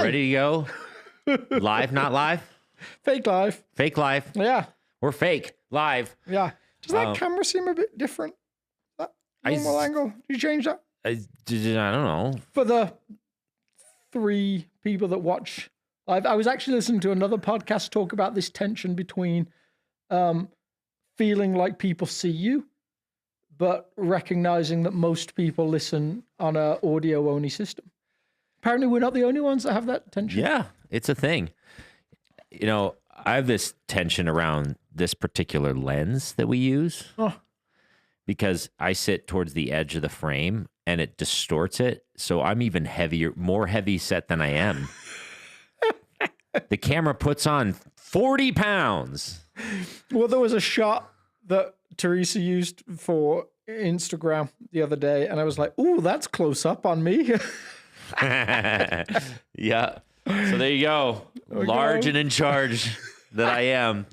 Hi. ready to go? Live, not live? Fake live. Fake live. Yeah. We're fake live. Yeah. Does that camera seem a bit different? That normal angle? Did you change that? I don't know. For the 3 people that watch live, I was actually listening to another podcast talk about this tension between feeling like people see you, but recognizing that most people listen on a audio-only system. Apparently, we're not the only ones that have that tension. Yeah, it's a thing. You know, I have this tension around this particular lens that we use because I sit towards the edge of the frame and it distorts it. So I'm even heavier, more heavy set than I am. The camera puts on 40 pounds. Well, there was a shot that Teresa used for Instagram the other day, and I was like, ooh, that's close up on me. Yeah. So there you go. Large and in charge that I am.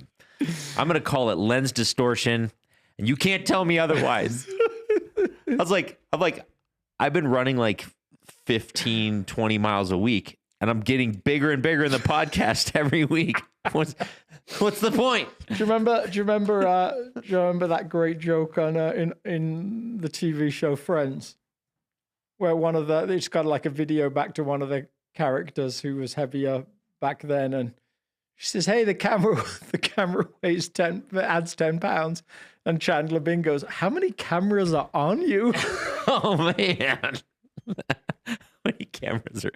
I'm going to call it lens distortion, and you can't tell me otherwise. I've been running like 15, 20 miles a week, and I'm getting bigger and bigger in the podcast every week. What's the point? Do you remember that great joke on in the TV show Friends, where it's got like a video back to one of the characters who was heavier back then, and she says, "Hey, the camera weighs adds 10 pounds," and Chandler Bing goes, "How many cameras are on you?" Oh man, how many cameras are?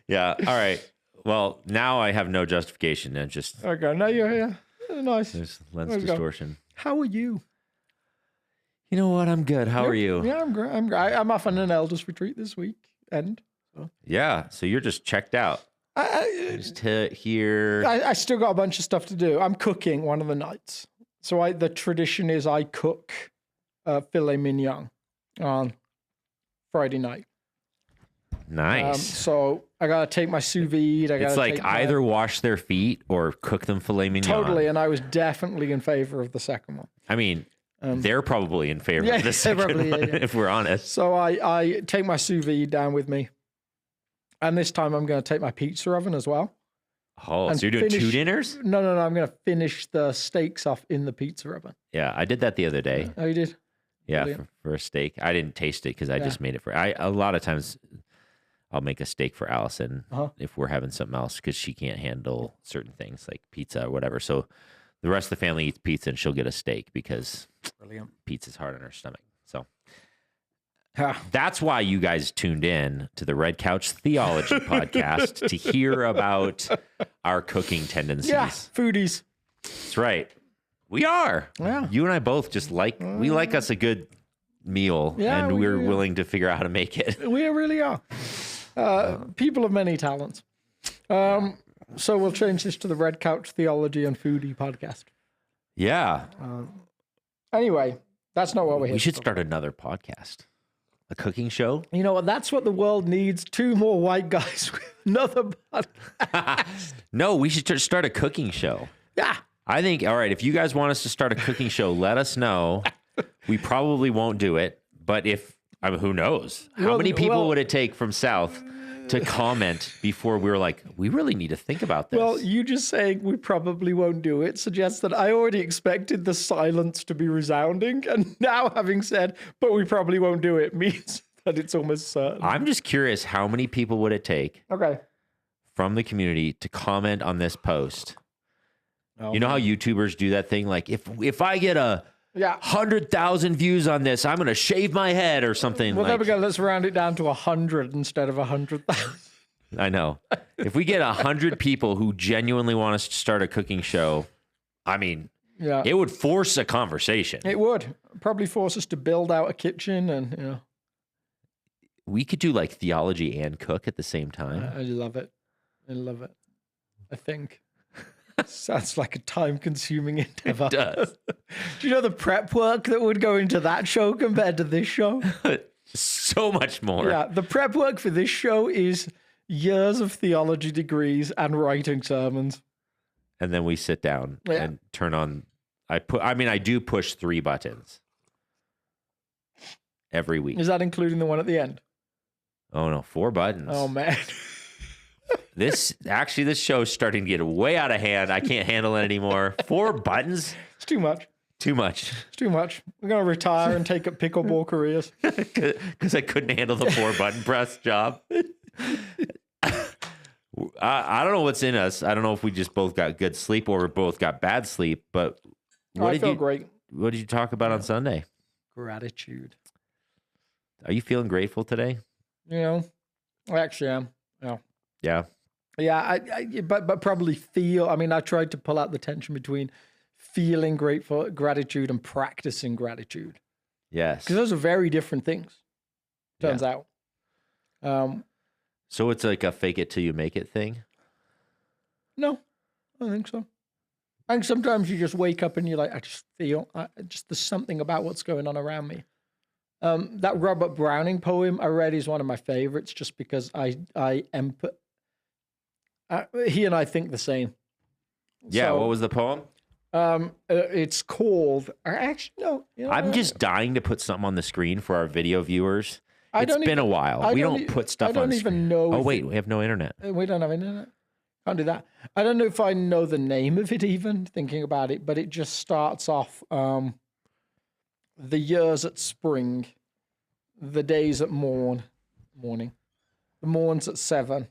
Yeah. All right. Well, now I have no justification. I'm just okay. Now you're here. Nice. There's lens distortion. How are you? You know what? I'm good. How are you? Yeah, I'm great. I'm off on an elders retreat this weekend. So. Yeah. So you're just checked out. Just here. I still got a bunch of stuff to do. I'm cooking one of the nights. So the tradition is I cook filet mignon on Friday night. Nice. So I gotta take my sous vide. It's like either wash their feet or cook them filet mignon. Totally, and I was definitely in favor of the second one. I mean, they're probably in favor of the second one, if we're honest. So I take my sous vide down with me, and this time I'm going to take my pizza oven as well. Oh, so you're doing 2 dinners? No. I'm going to finish the steaks off in the pizza oven. Yeah, I did that the other day. Oh, you did? Yeah, for a steak. I didn't taste it because I just made it for. A lot of times, I'll make a steak for Allison if we're having something else because she can't handle certain things like pizza or whatever. So the rest of the family eats pizza and she'll get a steak because pizza's hard on her stomach. So that's why you guys tuned in to the Red Couch Theology podcast to hear about our cooking tendencies. Yeah, foodies. That's right. We are. Yeah. You and I both just we like us a good meal, and we're willing to figure out how to make it. We really are. People of many talents. So we'll change this to the Red Couch Theology and Foodie podcast. Yeah. Anyway, that's not what we're here. We should start another podcast. A cooking show? You know what? That's what the world needs. 2 more white guys with another podcast. No, we should start a cooking show. Yeah. I think, all right, if you guys want us to start a cooking show, let us know. We probably won't do it, but who knows? How many people would it take from South to comment before we were like, we really need to think about this? Well, you just saying we probably won't do it suggests that I already expected the silence to be resounding, and now having said, but we probably won't do it, means that it's almost certain. I'm just curious, how many people would it take from the community to comment on this post? You know how YouTubers do that thing? Like, if I get 100,000 views on this, I'm going to shave my head or something. Well, there we go. Let's round it down to 100 instead of 100,000. I know. If we get 100 people who genuinely want us to start a cooking show, I mean, it would force a conversation. It would probably force us to build out a kitchen, and we could do like theology and cook at the same time. I love it. I think. Sounds like a time-consuming endeavor. It does. Do you know the prep work that would go into that show compared to this show? So much more. Yeah, the prep work for this show is years of theology degrees and writing sermons. And then we sit down and turn on. I do push 3 buttons every week. Is that including the one at the end? Oh no, 4 buttons. Oh man. This show's starting to get way out of hand. I can't handle it anymore. 4 buttons? It's too much. Too much. It's too much. We're going to retire and take up pickleball careers. Because I couldn't handle the 4-button press job. I don't know what's in us. I don't know if we just both got good sleep or we both got bad sleep, but I feel great. What did you talk about on Sunday? Gratitude. Are you feeling grateful today? You know, I actually am. Yeah. Yeah. Yeah, but probably feel. I mean, I tried to pull out the tension between feeling gratitude and practicing gratitude. Yes. Because those are very different things, turns out. So it's like a fake it till you make it thing? No, I don't think so. I think sometimes you just wake up and you're like, I just feel, there's something about what's going on around me. That Robert Browning poem I read is one of my favorites just because he and I think the same. Yeah, so, what was the poem? It's called, actually, no. You know, I'm just dying to put something on the screen for our video viewers. It's been a while. We don't put stuff on the screen. I don't even know. Oh, wait, we have no internet. We don't have internet. Can't do that. I don't know if I know the name of it even, thinking about it, but it just starts off, the years at spring, the days at morning, the morns at 7,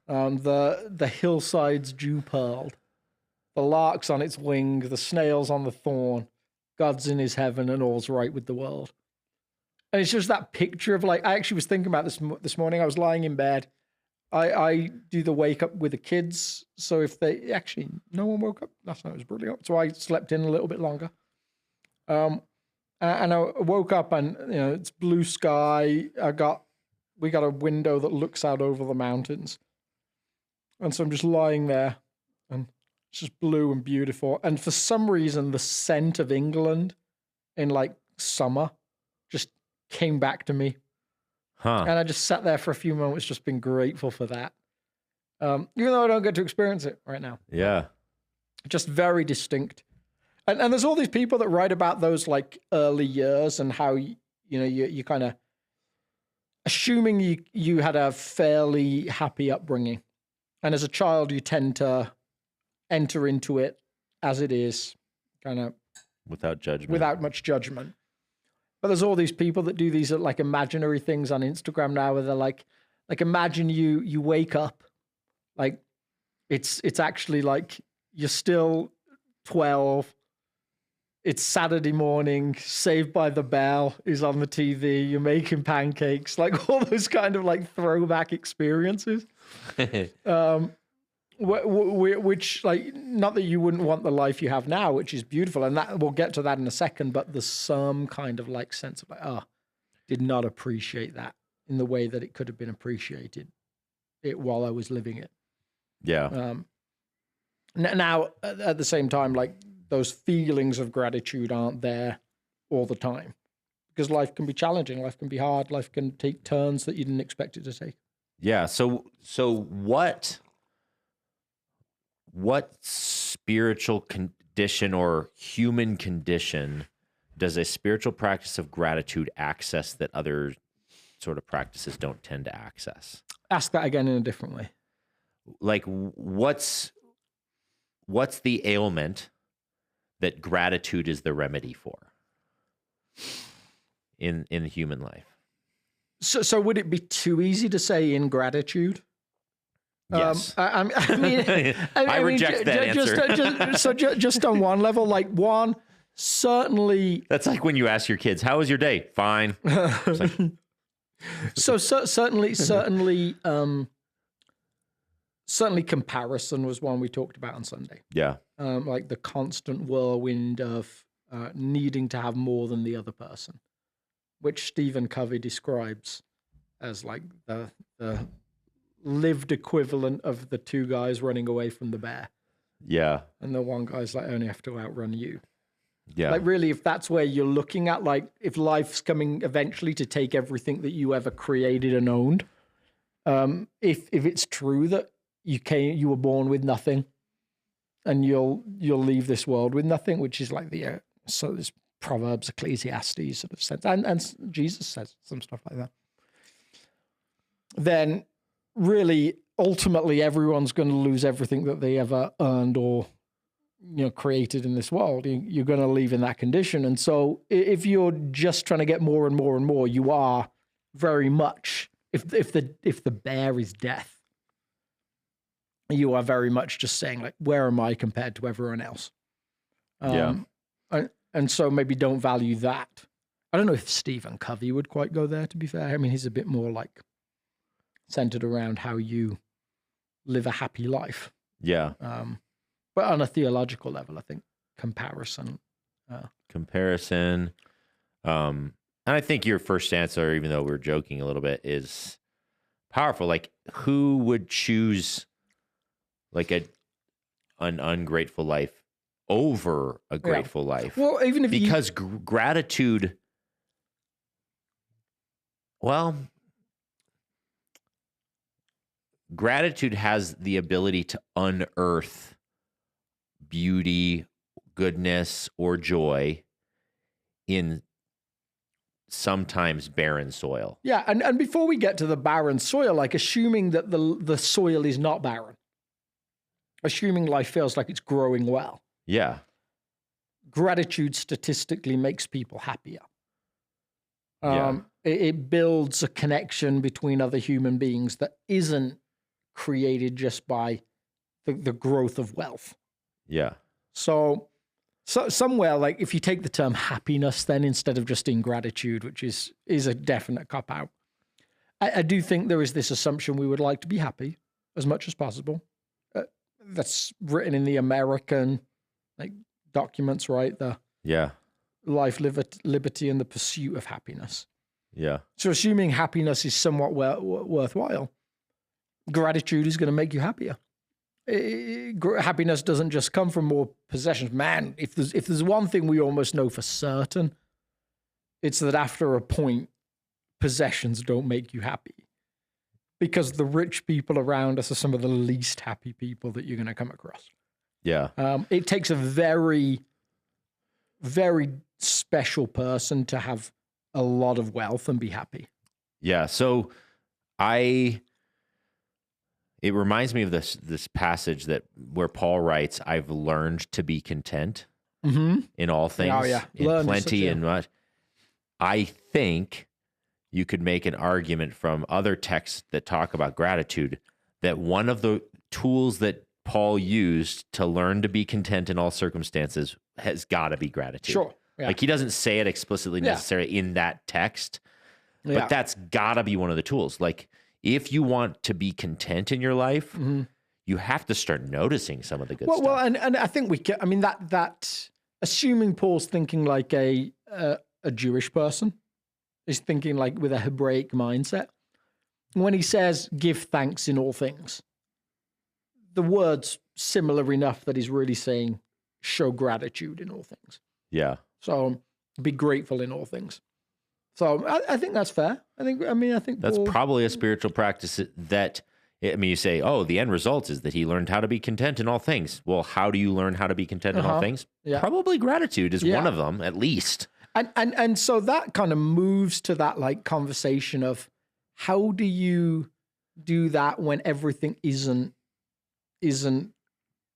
the hillsides dew-pearled, the lark's on its wing, the snail's on the thorn, God's in his heaven and all's right with the world. And it's just that picture of like, I actually was thinking about this morning. I was lying in bed. I do the wake up with the kids. So if no one woke up last night, it was brilliant. So I slept in a little bit longer. And I woke up and, it's blue sky. We got a window that looks out over the mountains. And so I'm just lying there and it's just blue and beautiful. And for some reason, the scent of England in like summer just came back to me. Huh. And I just sat there for a few moments, just been grateful for that. Even though I don't get to experience it right now. Yeah. Just very distinct. And there's all these people that write about those like early years and how, you kind of, assuming you had a fairly happy upbringing. And as a child, you tend to enter into it as it is, kind of. Without judgment. Without much judgment. But there's all these people that do these like imaginary things on Instagram now where they're like imagine you wake up, like it's actually like you're still 12. It's Saturday morning, Saved by the Bell is on the TV, you're making pancakes, like all those kind of like throwback experiences. Which, like, not that you wouldn't want the life you have now, which is beautiful, and that we'll get to that in a second, but there's some kind of like sense of like, did not appreciate that in the way that it could have been appreciated while I was living it. Yeah. Now, at the same time, like those feelings of gratitude aren't there all the time because life can be challenging, life can be hard, life can take turns that you didn't expect it to take. Yeah. So what spiritual condition or human condition does a spiritual practice of gratitude access that other sort of practices don't tend to access? Ask that again in a different way. Like, what's the ailment that gratitude is the remedy for in human life? So would it be too easy to say ingratitude? Yes. I mean, I reject that answer. Just on one level, like one, certainly. That's like when you ask your kids, "How was your day?" Fine. Like... certainly, comparison was one we talked about on Sunday. Yeah. Like the constant whirlwind of needing to have more than the other person, which Stephen Covey describes as like the lived equivalent of the two guys running away from the bear. Yeah. And the one guy's like, I only have to outrun you. Yeah. Like really, if that's where you're looking at, like if life's coming eventually to take everything that you ever created and owned, if it's true that you were born with nothing and you'll leave this world with nothing, which is like so this Proverbs, Ecclesiastes sort of sense, and Jesus says some stuff like that, then really ultimately everyone's going to lose everything that they ever earned or created in this world. You're going to leave in that condition. And so if you're just trying to get more and more and more, you are very much, if the bear is death, you are very much just saying, like, where am I compared to everyone else? And so maybe don't value that. I don't know if Stephen Covey would quite go there, to be fair. I mean, he's a bit more like centered around how you live a happy life. Yeah. But on a theological level, I think comparison. And I think your first answer, even though we're joking a little bit, is powerful. Like, who would choose like an ungrateful life over a grateful life? Well, even if because gratitude, gratitude has the ability to unearth beauty, goodness, or joy in sometimes barren soil. Yeah, and before we get to the barren soil, like assuming that the soil is not barren, assuming life feels like it's growing well. Yeah. Gratitude statistically makes people happier. It builds a connection between other human beings that isn't created just by the growth of wealth. Yeah. So somewhere, like, if you take the term happiness, then instead of just ingratitude, which is a definite cop-out, I do think there is this assumption we would like to be happy as much as possible. That's written in the American documents, right? The life, liberty, and the pursuit of happiness. Yeah. So assuming happiness is somewhat worthwhile, gratitude is going to make you happier. Happiness doesn't just come from more possessions. Man, if there's one thing we almost know for certain, it's that after a point, possessions don't make you happy. Because the rich people around us are some of the least happy people that you're going to come across. Yeah. It takes a very, very special person to have a lot of wealth and be happy. Yeah. So it reminds me of this passage where Paul writes, "I've learned to be content in all things, in plenty and much." I think you could make an argument from other texts that talk about gratitude that one of the tools that Paul used to learn to be content in all circumstances has got to be gratitude. Sure. Yeah. Like, he doesn't say it explicitly necessarily in that text, but that's got to be one of the tools. Like, if you want to be content in your life, you have to start noticing some of the good stuff. Well, and I think we can. I mean, that assuming Paul's thinking like a Jewish person, is thinking like with a Hebraic mindset. When he says give thanks in all things, the word's similar enough that he's really saying show gratitude in all things. Yeah. So be grateful in all things. So I think that's fair. I think that's probably a spiritual practice that, you say, oh, the end result is that he learned how to be content in all things. Well, how do you learn how to be content in all things? Yeah. Probably gratitude is one of them, at least. And so that kind of moves to that like conversation of how do you do that when everything isn't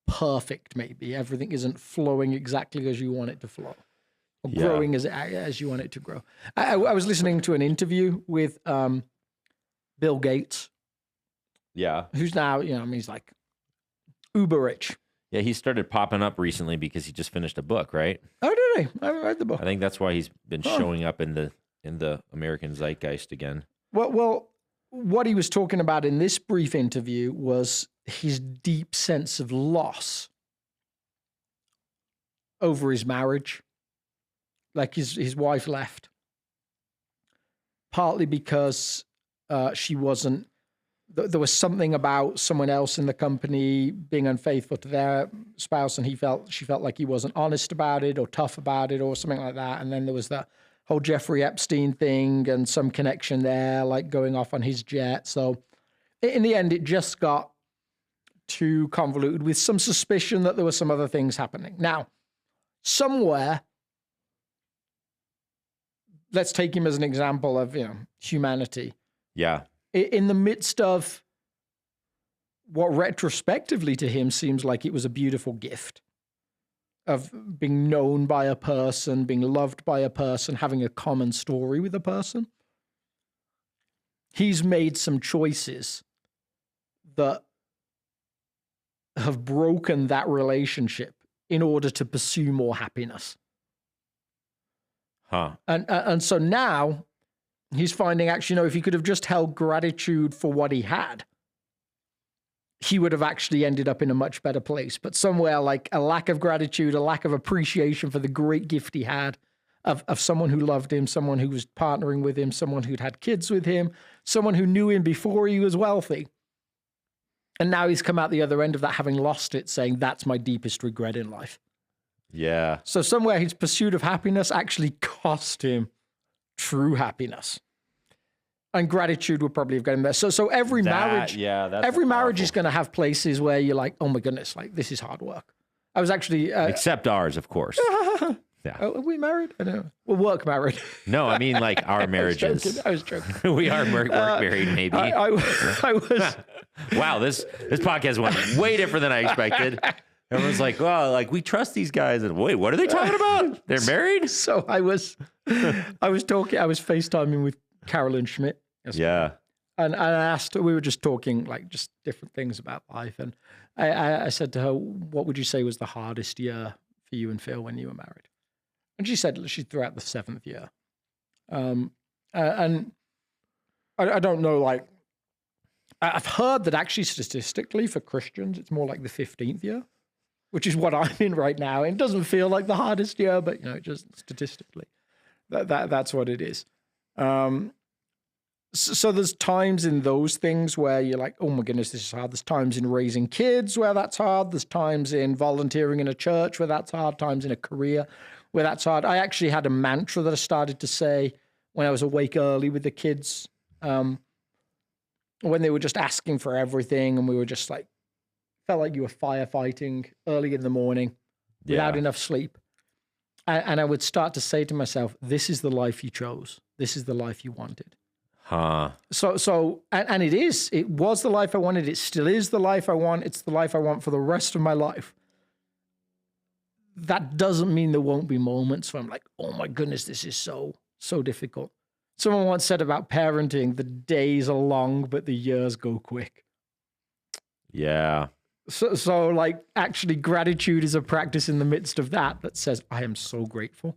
perfect, maybe everything isn't flowing exactly as you want it to flow. Or growing as you want it to grow. I was listening to an interview with Bill Gates. Yeah. Who's now, he's like uber rich. Yeah, he started popping up recently because he just finished a book, right? Oh, did he? I read the book. I think that's why he's been showing up in the American zeitgeist again. Well, what he was talking about in this brief interview was his deep sense of loss over his marriage. Like his wife left, partly because she wasn't. There was something about someone else in the company being unfaithful to their spouse, and she felt like he wasn't honest about it or tough about it or something like that. And then there was that whole Jeffrey Epstein thing and some connection there, like going off on his jet. So in the end, it just got too convoluted with some suspicion that there were some other things happening. Now, somewhere. Let's take him as an example of, humanity. Yeah. In the midst of what retrospectively to him seems like it was a beautiful gift of being known by a person, being loved by a person, having a common story with a person. He's made some choices that have broken that relationship in order to pursue more happiness. And so now he's finding, actually, if he could have just held gratitude for what he had, he would have actually ended up in a much better place. But somewhere like a lack of gratitude, a lack of appreciation for the great gift he had of someone who loved him, someone who was partnering with him, someone who'd had kids with him, someone who knew him before he was wealthy. And now he's come out the other end of that, having lost it, saying, that's my deepest regret in life. Yeah. So somewhere his pursuit of happiness actually cost him true happiness. And gratitude would probably have got him there. So every marriage, every marriage is going to have places where you're like, oh my goodness, like this is hard work. I was actually except ours, of course. Yeah. Are we married? I don't know. We're work married. No, I mean like our marriages. I was joking. We are work married, maybe. I was. Wow, this podcast went way different than I expected. Everyone's like, well, like we trust these guys. And wait, what are they talking about? They're married? So I was FaceTiming with Carolyn Schmidt yesterday. Yeah. And I asked her, we were just talking like just different things about life. And I said to her, what would you say was the hardest year for you and Phil when you were married? And she said she threw out the 7th year. And I don't know, like, I've heard that actually statistically for Christians, it's more like the 15th year, which is what I'm in right now. It doesn't feel like the hardest year, but, just statistically, that's what it is. So there's times in those things where you're like, oh my goodness, this is hard. There's times in raising kids where that's hard. There's times in volunteering in a church where that's hard. Times in a career where that's hard. I actually had a mantra that I started to say when I was awake early with the kids, when they were just asking for everything and we were just like, felt like you were firefighting early in the morning without enough sleep. And I would start to say to myself, this is the life you chose. This is the life you wanted. So it was the life I wanted. It still is the life I want. It's the life I want for the rest of my life. That doesn't mean there won't be moments where I'm like, oh my goodness, this is so difficult. Someone once said about parenting, the days are long, but the years go quick. Yeah. So like actually gratitude is a practice in the midst of that says, I am so grateful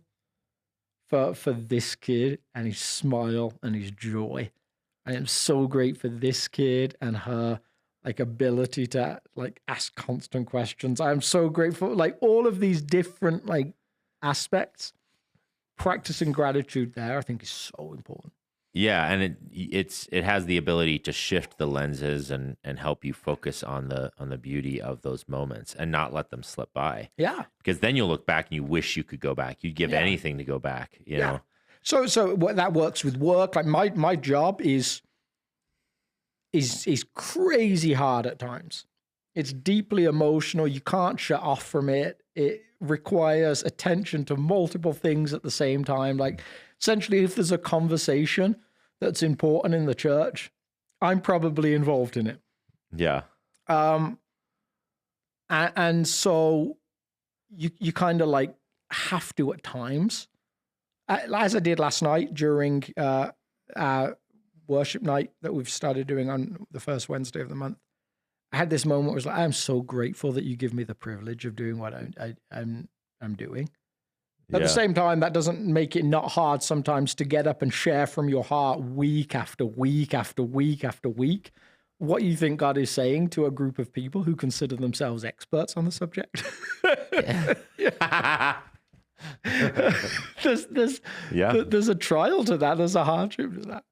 for this kid and his smile and his joy. I am so grateful for this kid and her like ability to like ask constant questions. I'm so grateful, like all of these different like aspects, practicing gratitude there, I think is so important. Yeah. And it has the ability to shift the lenses and help you focus on the beauty of those moments and not let them slip by. Yeah. Because then you'll look back and you wish you could go back. You'd give anything to go back, you know? So what that works with work, like my job is crazy hard at times. It's deeply emotional. You can't shut off from it. It requires attention to multiple things at the same time. Like essentially, if there's a conversation that's important in the church, I'm probably involved in it. Yeah. And so you kind of like have to at times, as I did last night during our worship night that we've started doing on the first Wednesday of the month. I had this moment where I was like, I'm so grateful that you give me the privilege of doing what I'm doing. At the same time, that doesn't make it not hard sometimes to get up and share from your heart week after week after week after week what you think God is saying to a group of people who consider themselves experts on the subject. There's a trial to that. There's a hardship to that.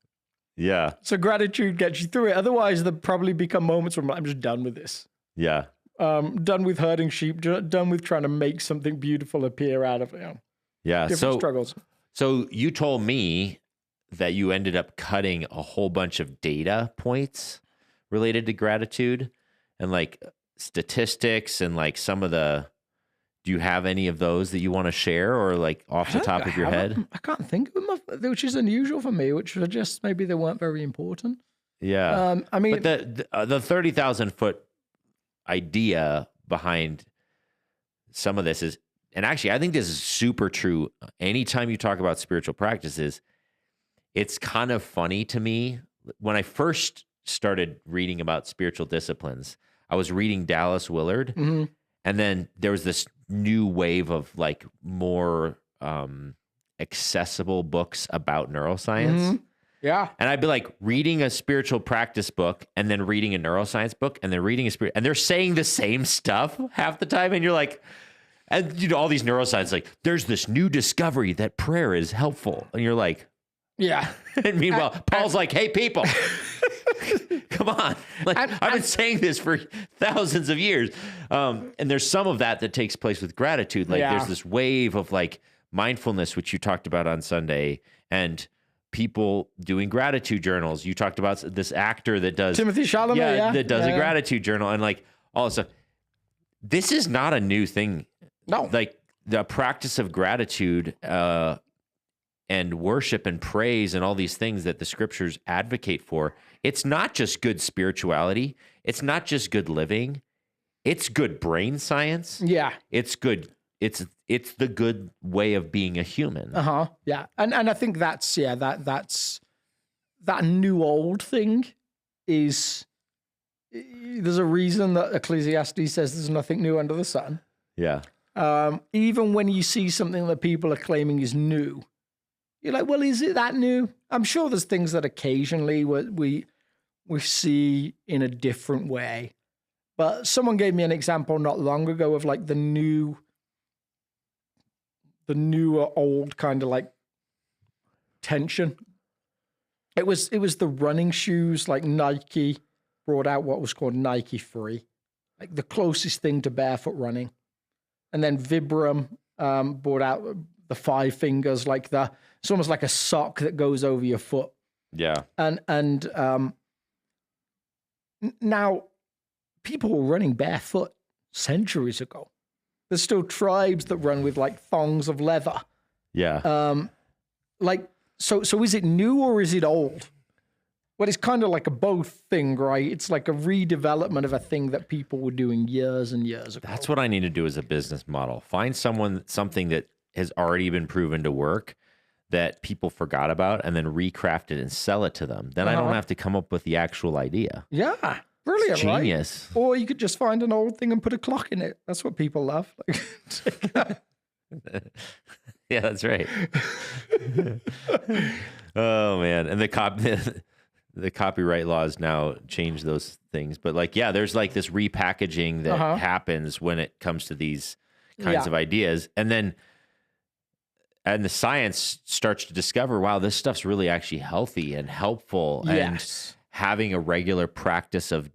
Yeah. So gratitude gets you through it. Otherwise, there'll probably become moments where I'm just done with this. Yeah. Done with herding sheep, done with trying to make something beautiful appear out of different struggles. So you told me that you ended up cutting a whole bunch of data points related to gratitude and like statistics and like some of the, do you have any of those that you want to share or like off the top of your head? I can't think of them, which is unusual for me, which are just maybe they weren't very important. Yeah. I mean, but the 30,000 foot idea behind some of this is, and actually, I think this is super true. Anytime you talk about spiritual practices, it's kind of funny to me. When I first started reading about spiritual disciplines, I was reading Dallas Willard, and then there was this new wave of like more accessible books about neuroscience. Yeah. And I'd be like reading a spiritual practice book and then reading a neuroscience book and then reading and they're saying the same stuff half the time. And you're like, and you know, all these neuroscience, like there's this new discovery that prayer is helpful. And you're like, yeah. And meanwhile, Paul's like, hey, people, come on. Like, I've been saying this for thousands of years. And there's some of that takes place with gratitude. Like there's this wave of like mindfulness, which you talked about on Sunday, and people doing gratitude journals. You talked about this actor that does Timothy Chalamet, that does a gratitude journal, and like all this stuff. This is not a new thing. No, like the practice of gratitude and worship and praise and all these things that the scriptures advocate for. It's not just good spirituality. It's not just good living. It's good brain science. Yeah, it's good. It's the good way of being a human. Yeah. And I think that's that new old thing is, there's a reason that Ecclesiastes says there's nothing new under the sun. Yeah. Even when you see something that people are claiming is new, you're like, well, is it that new? I'm sure there's things that occasionally we see in a different way. But someone gave me an example not long ago of like the newer old kind of like tension. It was the running shoes, like Nike brought out what was called Nike Free, like the closest thing to barefoot running. And then Vibram brought out the 5 fingers, like it's almost like a sock that goes over your foot. Yeah. And now people were running barefoot centuries ago. There's still tribes that run with like thongs of leather. Yeah. So is it new or is it old? Well, it's kind of like a both thing, right? It's like a redevelopment of a thing that people were doing years and years ago. That's what I need to do as a business model. Find something that has already been proven to work that people forgot about, and then recraft it and sell it to them. Then I don't have to come up with the actual idea. Yeah. Brilliant, genius. Right? Or you could just find an old thing and put a clock in it. That's what people love. Yeah, that's right. Oh man, and the copyright laws now change those things. But like, yeah, there's like this repackaging that happens when it comes to these kinds of ideas, and the science starts to discover, wow, this stuff's really actually healthy and helpful. Yes. And having a regular practice of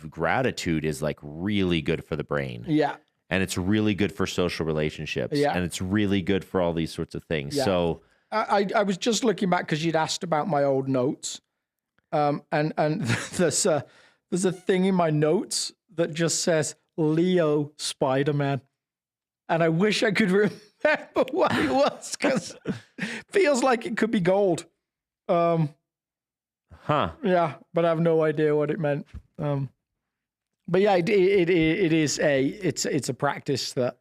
gratitude is like really good for the brain. Yeah. And it's really good for social relationships. Yeah. And it's really good for all these sorts of things. Yeah. So I was just looking back because you'd asked about my old notes. And there's a thing in my notes that just says Leo Spider-Man. And I wish I could remember what it was, because it feels like it could be gold. Yeah, but I have no idea what it meant. But yeah, it is it's a practice that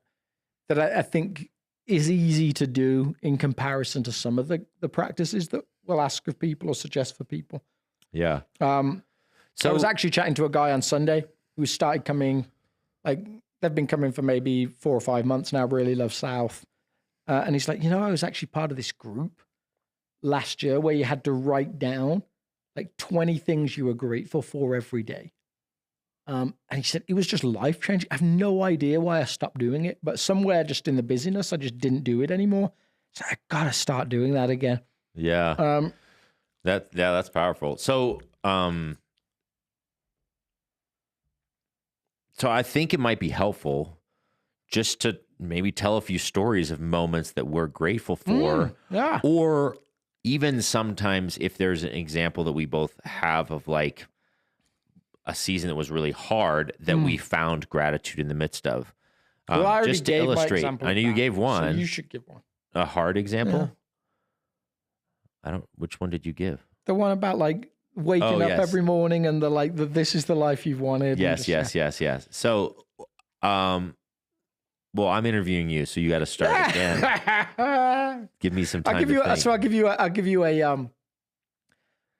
I think is easy to do in comparison to some of the practices that we'll ask of people or suggest for people. Yeah. So I was actually chatting to a guy on Sunday who started coming, like they've been coming for maybe 4 or 5 months now, really love South. And he's like, I was actually part of this group last year where you had to write down like 20 things you were grateful for every day. And he said, it was just life-changing. I have no idea why I stopped doing it, but somewhere just in the busyness, I just didn't do it anymore. So I got to start doing that again. Yeah. That's powerful. So I think it might be helpful just to maybe tell a few stories of moments that we're grateful for. Yeah. Or even sometimes if there's an example that we both have of like a season that was really hard that we found gratitude in the midst of. Well, I already just to gave my illustrate. example I know you gave one. So you should give one. A hard example? Which one did you give? The one about like waking up every morning and this is the life you've wanted. Yes. So, well, I'm interviewing you, so you got to start again. Give me some time. I'll give you a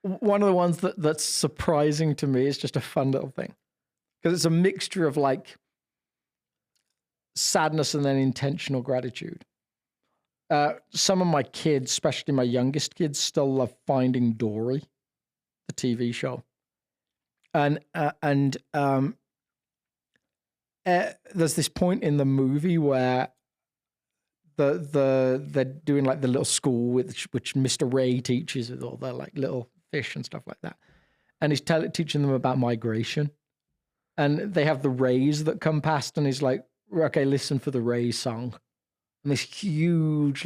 one of the ones that's surprising to me is just a fun little thing, because it's a mixture of like sadness and then intentional gratitude. Some of my kids, especially my youngest kids, still love Finding Dory, the TV show, and there's this point in the movie where they're doing like the little school which Mr. Ray teaches with all their like little fish and stuff like that, and he's teaching them about migration, and they have the rays that come past, and he's like, okay, listen for the rays song, and this huge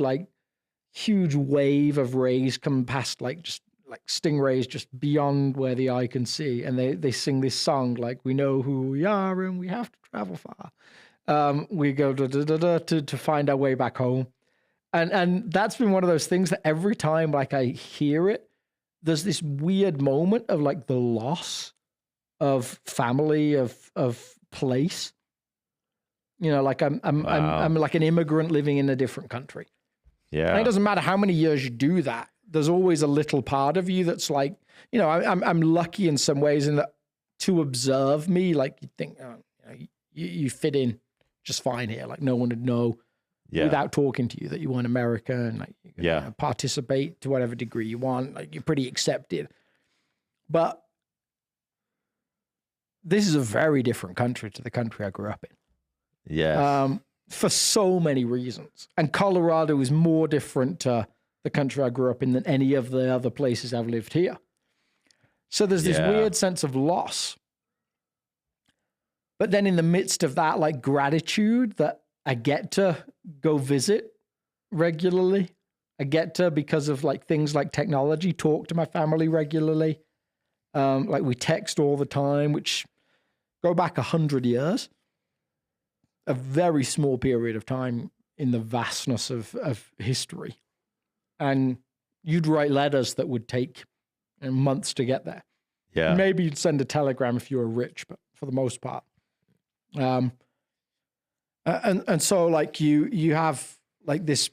wave of rays come past, like just like stingrays just beyond where the eye can see, and they sing this song like, we know who we are and we have to travel far. We go to find our way back home, and that's been one of those things that every time like I hear it, there's this weird moment of like the loss of family, of place. You know, like I'm like an immigrant living in a different country. Yeah, and it doesn't matter how many years you do that. There's always a little part of you that's like, you know, I'm lucky in some ways in that to observe me, like you think, you fit in just fine here. Like no one would know without talking to you that you want America, and like you can, participate to whatever degree you want. Like you're pretty accepted. But this is a very different country to the country I grew up in. Yeah. For so many reasons. And Colorado is more different to the country I grew up in than any of the other places I've lived here. So there's this weird sense of loss. But then in the midst of that, like gratitude that I get to go visit regularly. I get to, because of like things like technology, talk to my family regularly. Like we text all the time, which go back 100 years. A very small period of time in the vastness of history. And you'd write letters that would take months to get there. Yeah. Maybe you'd send a telegram if you were rich, but for the most part. And so like you have like this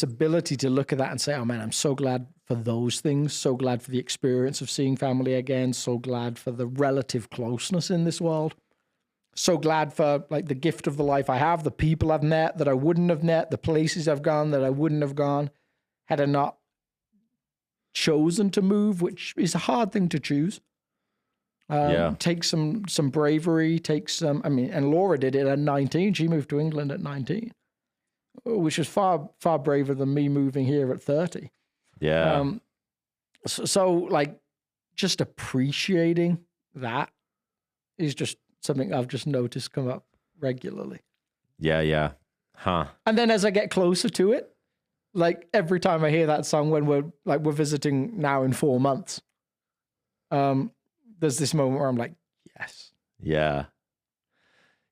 ability to look at that and say, oh man, I'm so glad for those things. So glad for the experience of seeing family again. So glad for the relative closeness in this world. So glad for like the gift of the life I have, the people I've met that I wouldn't have met, the places I've gone that I wouldn't have gone had I not chosen to move, which is a hard thing to choose. Takes some bravery, and Laura did it at 19. She moved to England at 19, which is far, far braver than me moving here at 30. Yeah. So like just appreciating that is just something I've just noticed come up regularly. Yeah. Huh. And then as I get closer to it, like every time I hear that song when we're visiting now in 4 months, there's this moment where I'm like, yes. Yeah.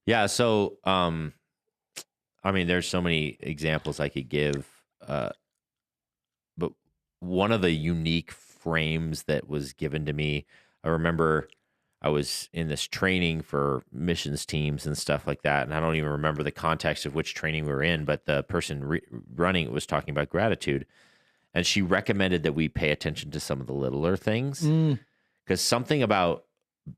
Yeah. So, I mean, there's so many examples I could give, but one of the unique frames that was given to me, I remember I was in this training for missions teams and stuff like that. And I don't even remember the context of which training we were in, but the person running it was talking about gratitude. And she recommended that we pay attention to some of the littler things. Because something about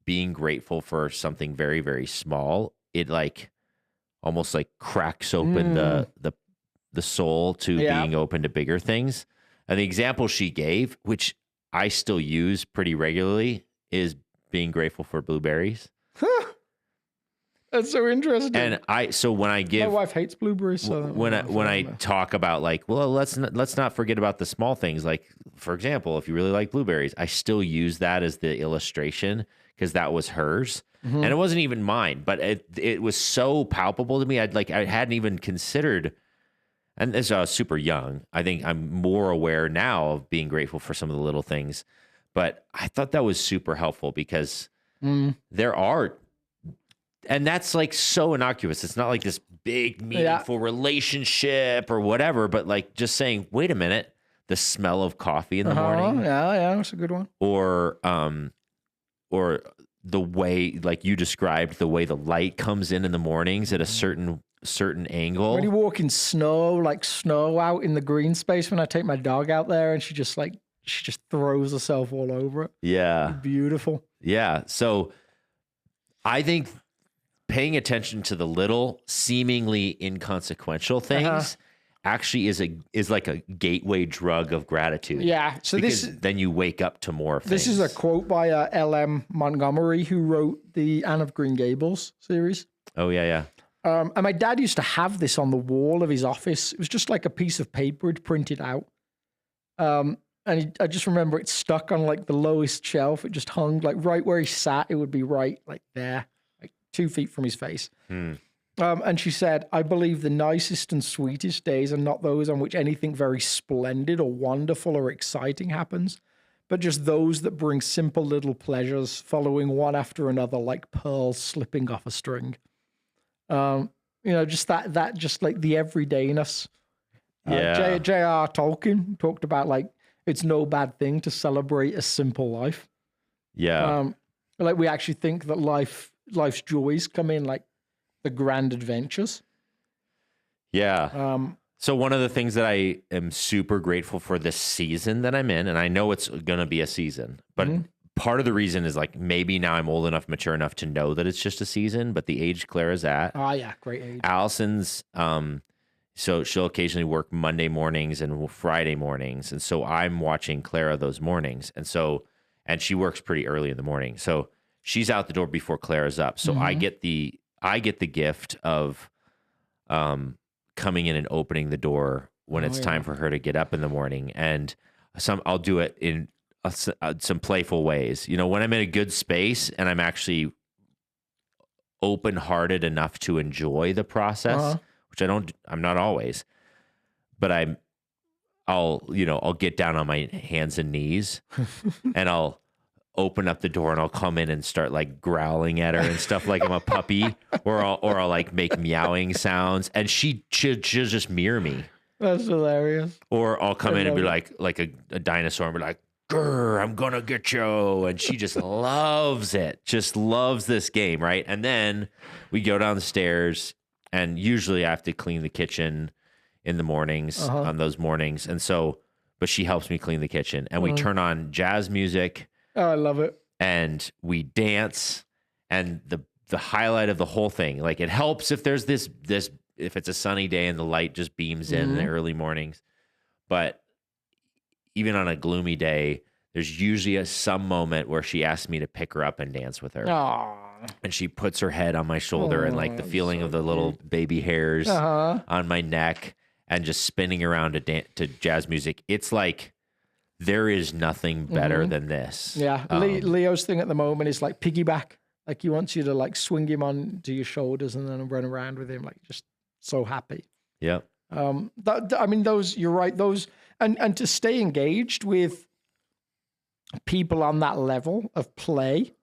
being grateful for something very, very small, it like almost like cracks open the soul to being open to bigger things. And the example she gave, which I still use pretty regularly, is being grateful for blueberries. That's so interesting. And when I give, my wife hates blueberries. So when I talk about like, well, let's not forget about the small things. Like, for example, if you really like blueberries, I still use that as the illustration because that was hers, and it wasn't even mine, but it was so palpable to me. I hadn't even considered. And as I was super young, I think I'm more aware now of being grateful for some of the little things. But I thought that was super helpful because there are, and that's like so innocuous. It's not like this big, meaningful relationship or whatever, but like just saying, wait a minute, the smell of coffee in the morning. Yeah, that's a good one. Or the way, like you described, the way the light comes in the mornings at a certain angle. When you walk in snow, like snow out in the green space, when I take my dog out there and she just throws herself all over it. Yeah. It's beautiful. Yeah. So I think paying attention to the little, seemingly inconsequential things actually is like a gateway drug of gratitude. Yeah. So then you wake up to more things. This is a quote by L.M. Montgomery, who wrote the Anne of Green Gables series. Oh, yeah. And my dad used to have this on the wall of his office. It was just like a piece of paper he'd printed out. I just remember it stuck on like the lowest shelf. It just hung like right where he sat. It would be right like there, like 2 feet from his face. And she said, I believe the nicest and sweetest days are not those on which anything very splendid or wonderful or exciting happens, but just those that bring simple little pleasures following one after another like pearls slipping off a string. Just that just like the everydayness. J.R. Tolkien talked about like, it's no bad thing to celebrate a simple life. Yeah. Like we actually think that life's joys come in like the grand adventures. Yeah. So one of the things that I am super grateful for this season that I'm in, and I know it's going to be a season, but part of the reason is like maybe now I'm old enough, mature enough to know that it's just a season, but the age Clara's at. Oh, yeah. Great age. Allison's, so she'll occasionally work Monday mornings and Friday mornings. And so I'm watching Clara those mornings. And she works pretty early in the morning. So she's out the door before Clara's up. So I get the gift of coming in and opening the door when it's time for her to get up in the morning. And I'll do it in some playful ways. When I'm in a good space and I'm actually open-hearted enough to enjoy the process, which I'm not always, but I'll get down on my hands and knees and I'll open up the door and I'll come in and start like growling at her and stuff like I'm a puppy, or I'll like make meowing sounds, and she'll just mirror me. That's hilarious. Or I'll come in and be like a dinosaur and be like, "Grr, I'm gonna get you," and she just loves it, just loves this game, right? And then we go down the stairs, and usually I have to clean the kitchen in the mornings on those mornings, but she helps me clean the kitchen, and we turn on jazz music. Oh, I love it. And we dance, and the highlight of the whole thing, like it helps if there's this if it's a sunny day and the light just beams in the early mornings. But even on a gloomy day, there's usually some moment where she asks me to pick her up and dance with her. Aww. And she puts her head on my shoulder and like the feeling of the little baby hairs on my neck and just spinning around to jazz music. It's like, there is nothing better than this. Yeah. Leo's thing at the moment is like piggyback. Like he wants you to like swing him onto your shoulders and then run around with him, like just so happy. Yeah. Those, you're right. Those, and to stay engaged with people on that level of play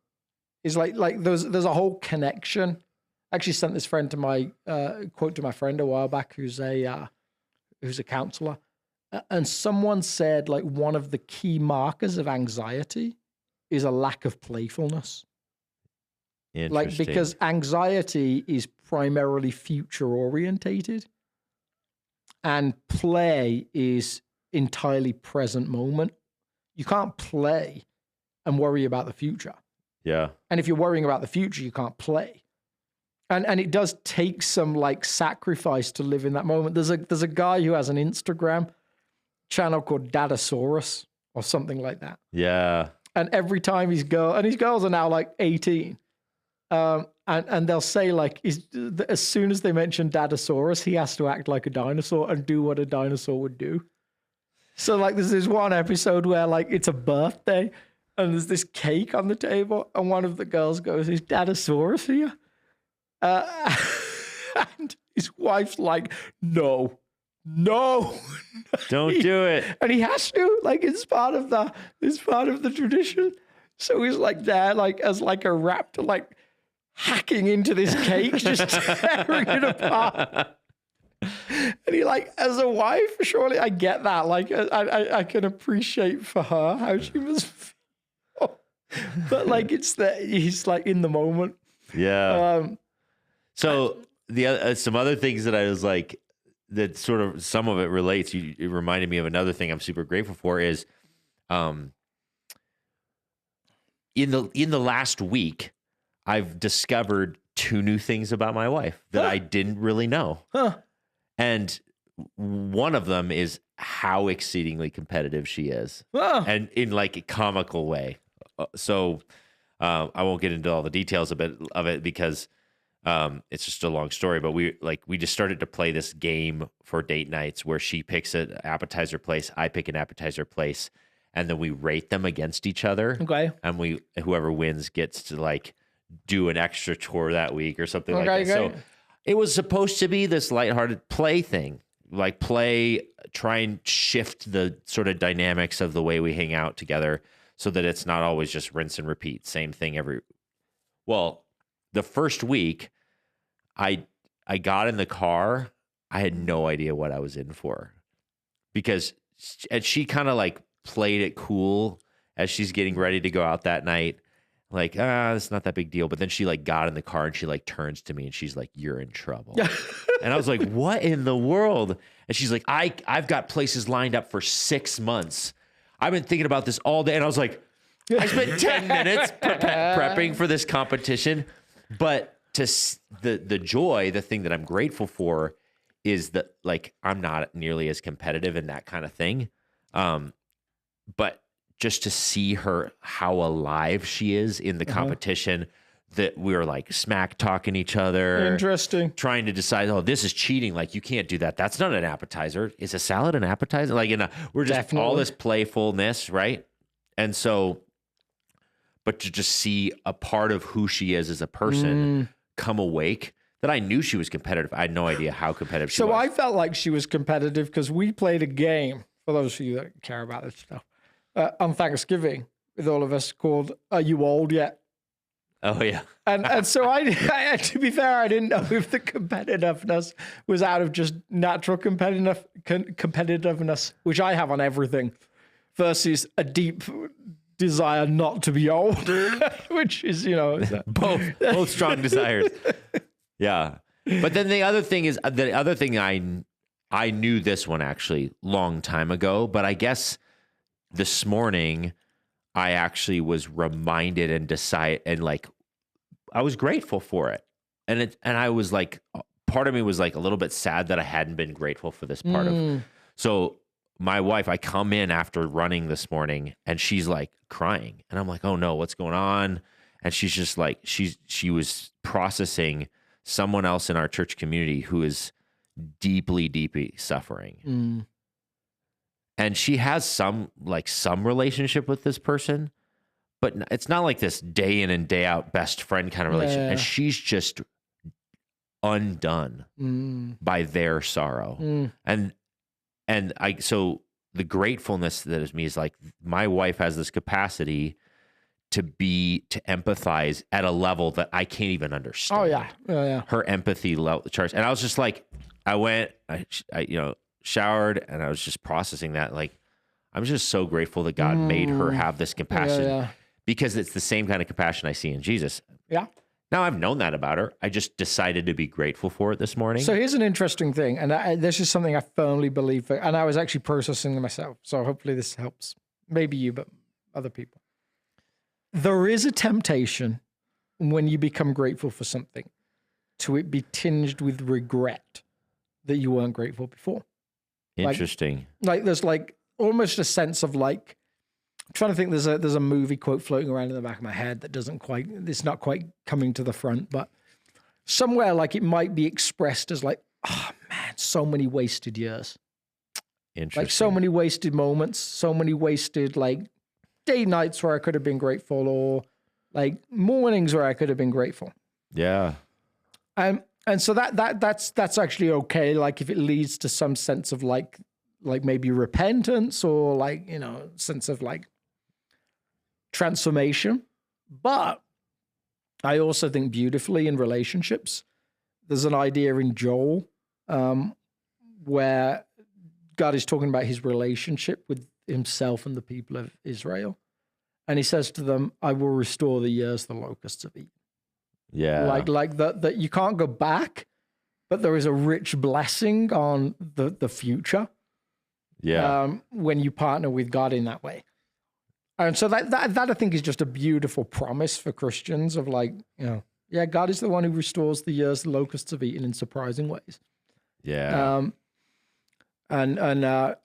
is like there's a whole connection. I actually sent this friend to my quote to my friend a while back, who's a counselor. And someone said, like, one of the key markers of anxiety is a lack of playfulness. Like, because anxiety is primarily future orientated and play is entirely present moment. You can't play and worry about the future. Yeah. And if you're worrying about the future, you can't play. And it does take some like sacrifice to live in that moment. There's a guy who has an Instagram channel called Dadasaurus or something like that. Yeah. And every time his girls are now like 18. And they'll say like, as soon as they mention Dadasaurus, he has to act like a dinosaur and do what a dinosaur would do. So like there's this one episode where like it's a birthday and there's this cake on the table and one of the girls goes, "Is Dadasaurus here?" And his wife's like, no, don't do it. And he has to, like, it's part of the tradition. So he's like there, like as like a raptor, like hacking into this cake, just tearing it apart. And he like, as a wife, surely I get that. Like, I can appreciate for her how she must feel. But like, it's that he's like in the moment. Yeah. So some other things that I was like, that sort of, some of it relates. It reminded me of another thing I'm super grateful for is, in the last week, I've discovered 2 new things about my wife that I didn't really know. And one of them is how exceedingly competitive she is, and in like a comical way. So I won't get into all the details of it because it's just a long story. But we just started to play this game for date nights where she picks an appetizer place, I pick an appetizer place, and then we rate them against each other. Okay. And whoever wins gets to like do an extra chore that week or something like that. So it was supposed to be this lighthearted play thing, like try and shift the sort of dynamics of the way we hang out together so that it's not always just rinse and repeat, same thing well, the first week I got in the car, I had no idea what I was in for, because she kind of like played it cool as she's getting ready to go out that night. Like, it's not that big deal. But then she like got in the car and she like turns to me and she's like, "You're in trouble." And I was like, "What in the world?" And she's like, I've got places lined up for 6 months. I've been thinking about this all day. And I was like, I spent 10 minutes prepping for this competition. But the joy, the thing that I'm grateful for is that like, I'm not nearly as competitive in that kind of thing. But just to see her, how alive she is in the competition, that we're like smack talking each other. Interesting. Trying to decide, this is cheating. Like, you can't do that. That's not an appetizer. Is a salad an appetizer? Like, we're just Definitely. all this playfulness, right? And so, but to just see a part of who she is as a person come awake, that I knew she was competitive. I had no idea how competitive she was. So I felt like she was competitive because we played a game, for those of you that care about this stuff, on Thanksgiving with all of us called "Are You Old Yet?" Oh yeah. And so I to be fair, I didn't know if the competitiveness was out of just natural competitiveness, which I have on everything, versus a deep desire not to be old, which is, both strong desires. Yeah. But then the other thing I knew this one actually long time ago, but I guess this morning I actually was reminded and I was grateful for it. And I was like, part of me was like a little bit sad that I hadn't been grateful for this part of. So my wife, I come in after running this morning and she's like crying and I'm like, "Oh no, what's going on?" And she's just like, she was processing someone else in our church community who is deeply, deeply suffering. And she has some relationship with this person, but it's not like this day in and day out best friend kind of relationship. Yeah. And she's just undone by their sorrow. So the gratefulness that is me is like, my wife has this capacity to empathize at a level that I can't even understand. Oh yeah. Her empathy level charts. And I was just like, I showered and I was just processing that. Like, I'm just so grateful that God made her have this compassion, because it's the same kind of compassion I see in Jesus. Yeah. Now I've known that about her. I just decided to be grateful for it this morning. So here's an interesting thing. And this is something I firmly believe, and I was actually processing it myself. So hopefully this helps. Maybe you, but other people. There is a temptation when you become grateful for something to it be tinged with regret that you weren't grateful before. Interesting. Like there's like almost a sense of like, I'm trying to think, there's a movie quote floating around in the back of my head that it's not quite coming to the front, but somewhere like it might be expressed as like, "Oh man, so many wasted years." Interesting. Like so many wasted moments, so many wasted like day nights where I could have been grateful, or like mornings where I could have been grateful. Yeah. And so that's actually okay. Like if it leads to some sense of like maybe repentance or like, sense of like transformation. But I also think beautifully in relationships, there's an idea in Joel, where God is talking about his relationship with himself and the people of Israel. And he says to them, I will restore the years the locusts have eaten. Yeah. Like that you can't go back, but there is a rich blessing on the future. Yeah. When you partner with God in that way. And so that I think is just a beautiful promise for Christians of like, yeah, God is the one who restores the years the locusts have eaten in surprising ways. Yeah. And that,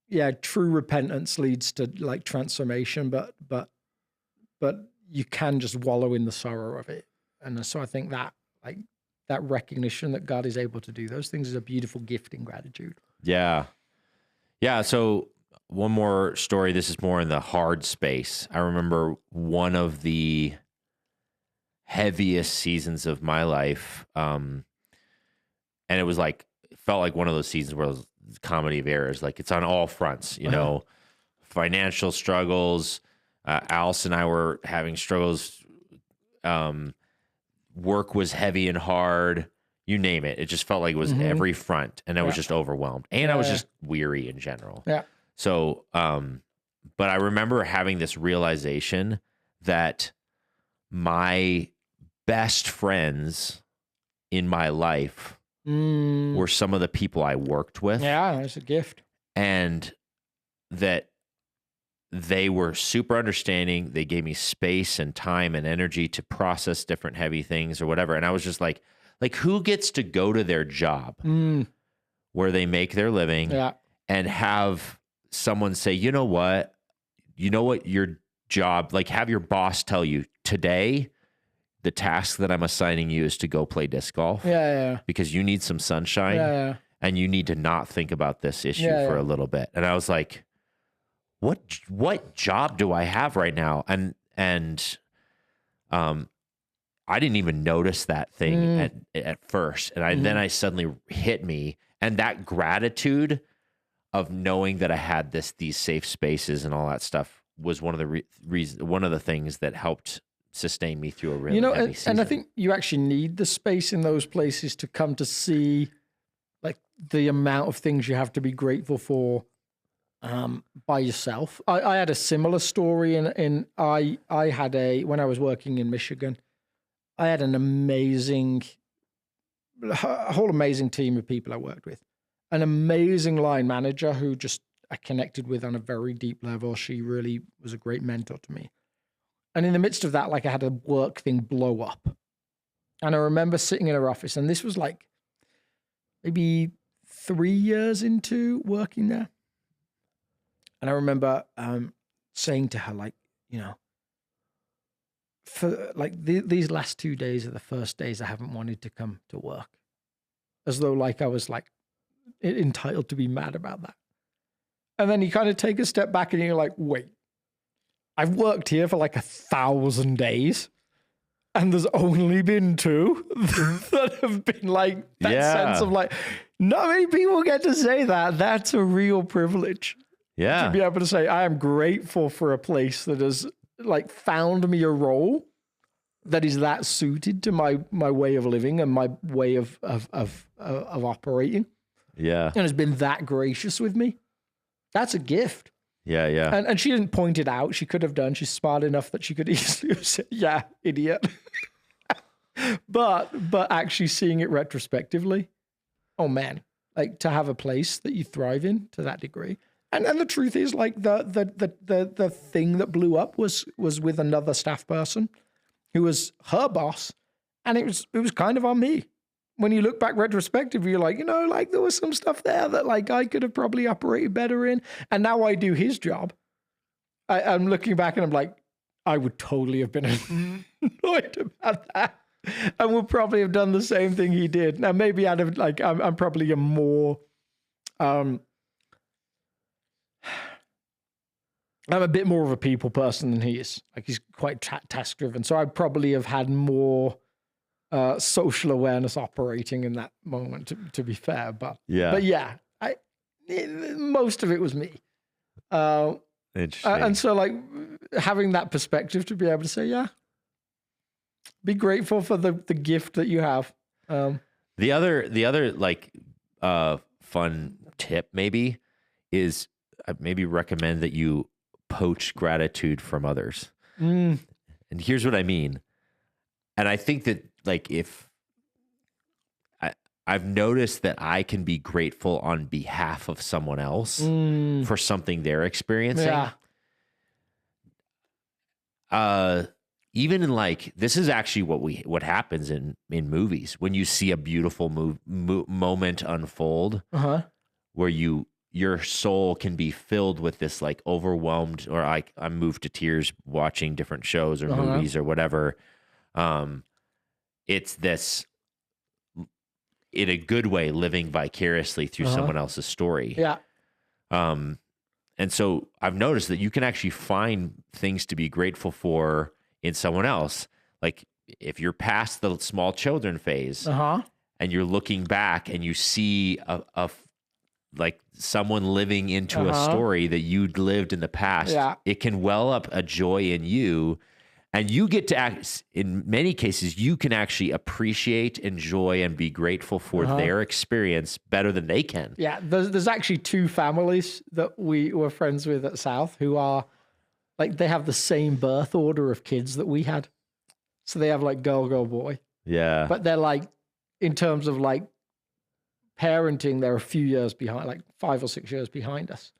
yeah, true repentance leads to like transformation, but you can just wallow in the sorrow of it. And so I think that like that recognition that God is able to do those things is a beautiful gift in gratitude. Yeah. Yeah. So one more story. This is more in the hard space. I remember one of the heaviest seasons of my life. And it was like, it felt like one of those seasons where it was comedy of errors. Like it's on all fronts, you know, financial struggles. Alice and I were having struggles. Work was heavy and hard. You name it. It just felt like it was every front, and I was just overwhelmed, and I was just weary in general. Yeah. So, but I remember having this realization that my best friends in my life were some of the people I worked with. Yeah, it's a gift. And that they were super understanding. They gave me space and time and energy to process different heavy things or whatever. And I was just like who gets to go to their job where they make their living and have someone say, you know what, your job, like have your boss tell you today, the task that I'm assigning you is to go play disc golf. Yeah. Because you need some sunshine. Yeah. And you need to not think about this issue for a little bit. And I was like, what job do I have right now? And I didn't even notice that thing at first. And then I suddenly hit me, and that gratitude of knowing that I had these safe spaces and all that stuff was one of the one of the things that helped sustain me through a really heavy season. And I think you actually need the space in those places to come to see like the amount of things you have to be grateful for by yourself. I had a similar story when I was working in Michigan, I had a whole amazing team of people I worked with, an amazing line manager who just I connected with on a very deep level. She really was a great mentor to me. And in the midst of that, like I had a work thing blow up. And I remember sitting in her office, and this was like maybe 3 years into working there. And I remember saying to her, like, for like these last 2 days are the first days I haven't wanted to come to work, as though like I was like entitled to be mad about that. And then you kind of take a step back and you're like, wait, I've worked here for like 1,000 days, and there's only been 2 that have been like that sense of like, not many people get to say that. That's a real privilege. Yeah. To be able to say, I am grateful for a place that has like found me a role that is that suited to my way of living and my way of operating. Yeah. And has been that gracious with me. That's a gift. Yeah, yeah. And she didn't point it out. She could have done. She's smart enough that she could easily have said, yeah, idiot. But actually seeing it retrospectively, oh man, like to have a place that you thrive in to that degree. And the truth is, like the thing that blew up was with another staff person who was her boss, and it was kind of on me. When you look back retrospectively, you're like, like there was some stuff there that like I could have probably operated better in, and now I do his job. I'm looking back and I'm like, I would totally have been annoyed about that, and would probably have done the same thing he did. Now maybe I'd have like I'm probably a more I'm a bit more of a people person than he is. Like he's quite task driven. So I probably have had more social awareness operating in that moment, to be fair. But yeah, most of it was me. Interesting. And so like having that perspective to be able to say, yeah, be grateful for the gift that you have. The other like fun tip maybe is maybe recommend that you poach gratitude from others. And here's what I mean. And I think that like if I've noticed that I can be grateful on behalf of someone else for something they're experiencing. Yeah. Even in like, this is actually what happens in movies when you see a beautiful moment unfold, where your soul can be filled with this like overwhelmed, or I'm moved to tears watching different shows or movies or whatever. It's this, in a good way, living vicariously through someone else's story. Yeah. And so I've noticed that you can actually find things to be grateful for in someone else. Like if you're past the small children phase and you're looking back and you see a like someone living into a story that you'd lived in the past, it can well up a joy in you. And you get to act, in many cases, you can actually appreciate, enjoy, and be grateful for their experience better than they can. Yeah, there's actually two families that we were friends with at South who are, like, they have the same birth order of kids that we had. So they have, like, girl, boy. Yeah. But they're, like, in terms of, like, parenting, they're a few years behind, like 5 or 6 years behind us.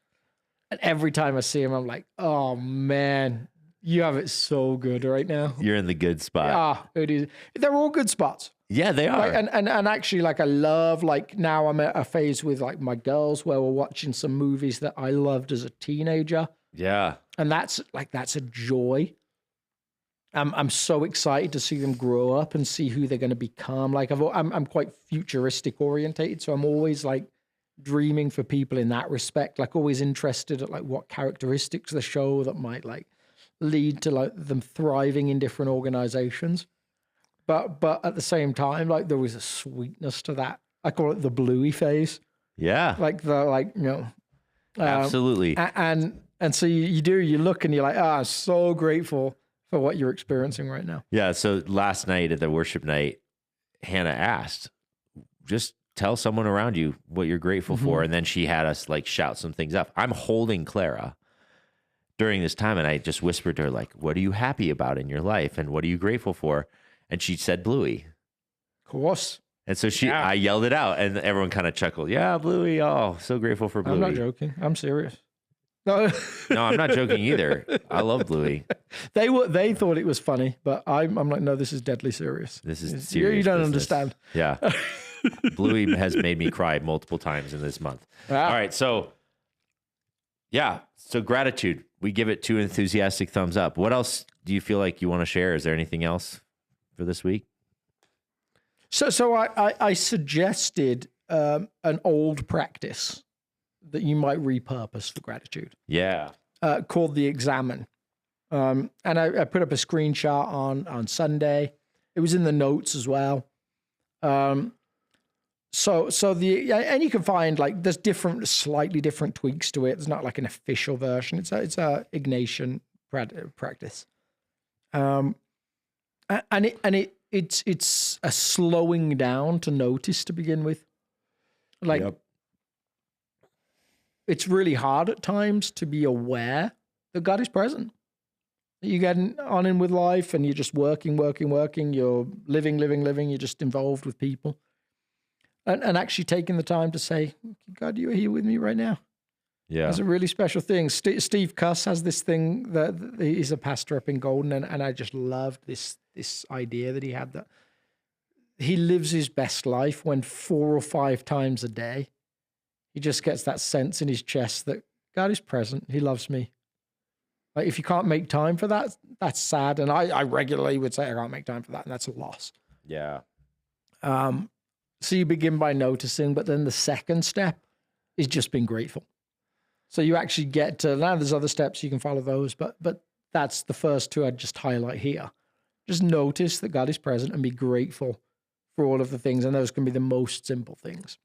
And every time I see them, I'm like, oh, man, you have it so good right now. You're in the good spot. Yeah, it is. They're all good spots. Yeah, they are. Like, and actually, like, I love, like, now I'm at a phase with, like, my girls where we're watching some movies that I loved as a teenager. Yeah. And that's a joy. I'm so excited to see them grow up and see who they're going to become. Like, I'm quite futuristic orientated, so I'm always, like, dreaming for people in that respect. Like, always interested at, like, what characteristics they show that might, like, lead to, like, them thriving in different organizations. But at the same time, like, there was a sweetness to that. I call it the Bluey phase. Yeah. Like, absolutely. And so you look and you're like, I'm so grateful for what you're experiencing right now. Yeah. So last night at the worship night, Hannah asked, just tell someone around you what you're grateful for. And then she had us, like, shout some things up. I'm holding Clara during this time, and I just whispered to her, like, what are you happy about in your life? And what are you grateful for? And she said Bluey. Of course. And so I yelled it out, and everyone kind of chuckled. Yeah, Bluey. Oh, so grateful for Bluey. I'm not joking. I'm serious. No, I'm not joking either. I love Bluey. They thought it was funny, but I'm like, no, this is deadly serious. This is serious. You don't business. understand. Yeah. Bluey has made me cry multiple times in this month. All right. So, yeah. So gratitude. We give it 2 enthusiastic thumbs up. What else do you feel like you want to share? Is there anything else for this week? So I suggested an old practice that you might repurpose for gratitude. Yeah. Called the examine. And I put up a screenshot on Sunday. It was in the notes as well. And you can find, like, there's slightly different tweaks to it. It's not like an official version. It's a Ignatian practice. And it's a slowing down to notice to begin with. Like, it's really hard at times to be aware that God is present. You get on in with life and you're just working. You're living. You're just involved with people. And actually taking the time to say, God, you are here with me right now. Yeah. It's a really special thing. Steve Cuss has this thing that he's a pastor up in Golden, and I just loved this idea that he had, that he lives his best life when 4 or 5 times a day, he just gets that sense in his chest that God is present. He loves me. Like, if you can't make time for that, that's sad. And I regularly would say I can't make time for that, and that's a loss. Yeah. So you begin by noticing, but then the second step is just being grateful. So you actually get to, now there's other steps, you can follow those, but that's the first 2 I'd just highlight here. Just notice that God is present and be grateful for all of the things. And those can be the most simple things.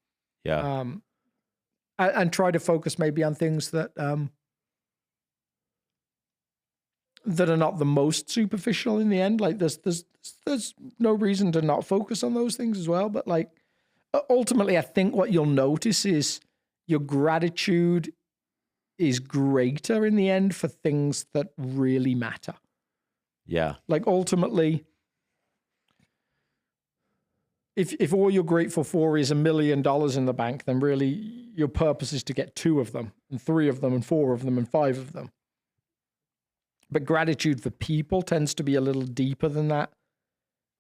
Yeah. And try to focus maybe on things that are not the most superficial in the end. Like, there's no reason to not focus on those things as well. But, like, ultimately, I think what you'll notice is your gratitude is greater in the end for things that really matter. Yeah. Like ultimately, if all you're grateful for is $1 million in the bank, then really your purpose is to get 2 of them and 3 of them and 4 of them and 5 of them. But gratitude for people tends to be a little deeper than that.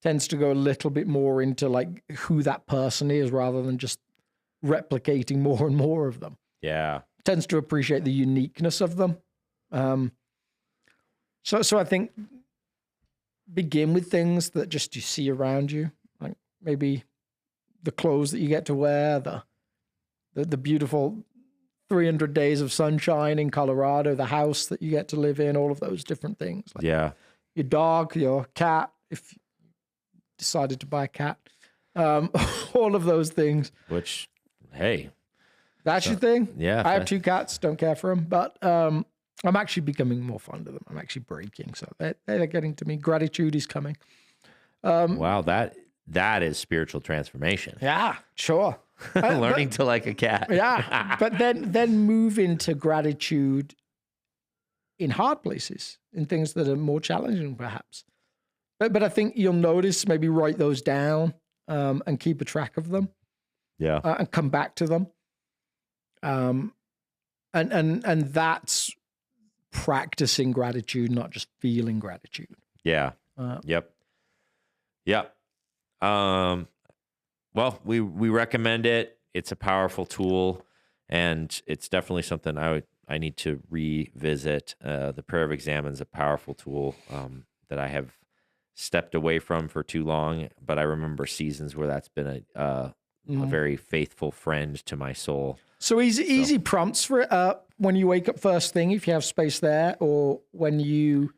Tends to go a little bit more into like who that person is rather than just replicating more and more of them. Yeah. Tends to appreciate the uniqueness of them. So I think begin with things that just you see around you, like maybe the clothes that you get to wear, the beautiful 300 days of sunshine in Colorado, the house that you get to live in, all of those different things. Like your dog, your cat, if you decided to buy a cat, all of those things. Which, hey. That's your thing? Yeah. I have 2 cats, don't care for them, but I'm actually becoming more fond of them. I'm actually breaking, so they're getting to me. Gratitude is coming. Wow, that is spiritual transformation. Yeah, sure. Learning to like a cat. Yeah, but then move into gratitude in hard places, in things that are more challenging, perhaps. But I think you'll notice, maybe write those down and keep a track of them. Yeah, and come back to them. And that's practicing gratitude, not just feeling gratitude. Yeah. Yep. Well, we recommend it. It's a powerful tool, and it's definitely something I need to revisit. The prayer of examine is a powerful tool that I have stepped away from for too long, but I remember seasons where that's been a very faithful friend to my soul. So easy prompts for it when you wake up first thing, if you have space there, or when you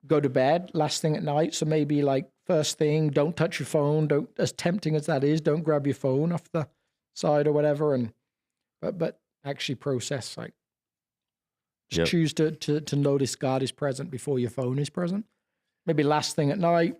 go to bed last thing at night. So maybe like first thing, don't touch your phone. Don't, as tempting as that is, don't grab your phone off the side or whatever. But actually process, like just choose to notice God is present before your phone is present. Maybe last thing at night.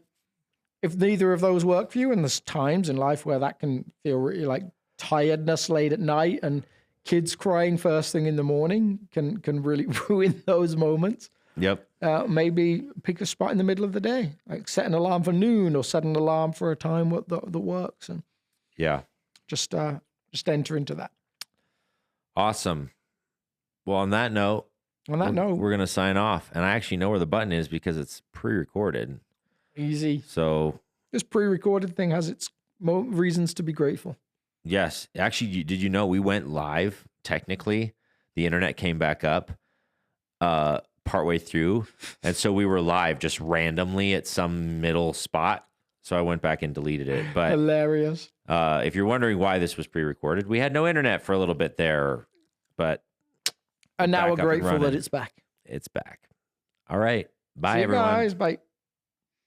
If neither of those work for you, and there's times in life where that can feel really like tiredness late at night, and kids crying first thing in the morning can really ruin those moments. Yep. Maybe pick a spot in the middle of the day, like set an alarm for noon or set an alarm for a time that works, and just enter into that. Awesome. Well, on that note, we're going to sign off, and I actually know where the button is because it's pre-recorded. Easy. So this pre-recorded thing has its reasons to be grateful. Yes. Actually, did you know we went live technically? The internet came back up partway through. And so we were live just randomly at some middle spot. So I went back and deleted it. But hilarious. If you're wondering why this was pre-recorded, we had no internet for a little bit there. But now we're grateful that it's back. It's back. All right. Bye, See you everyone. guys. Bye.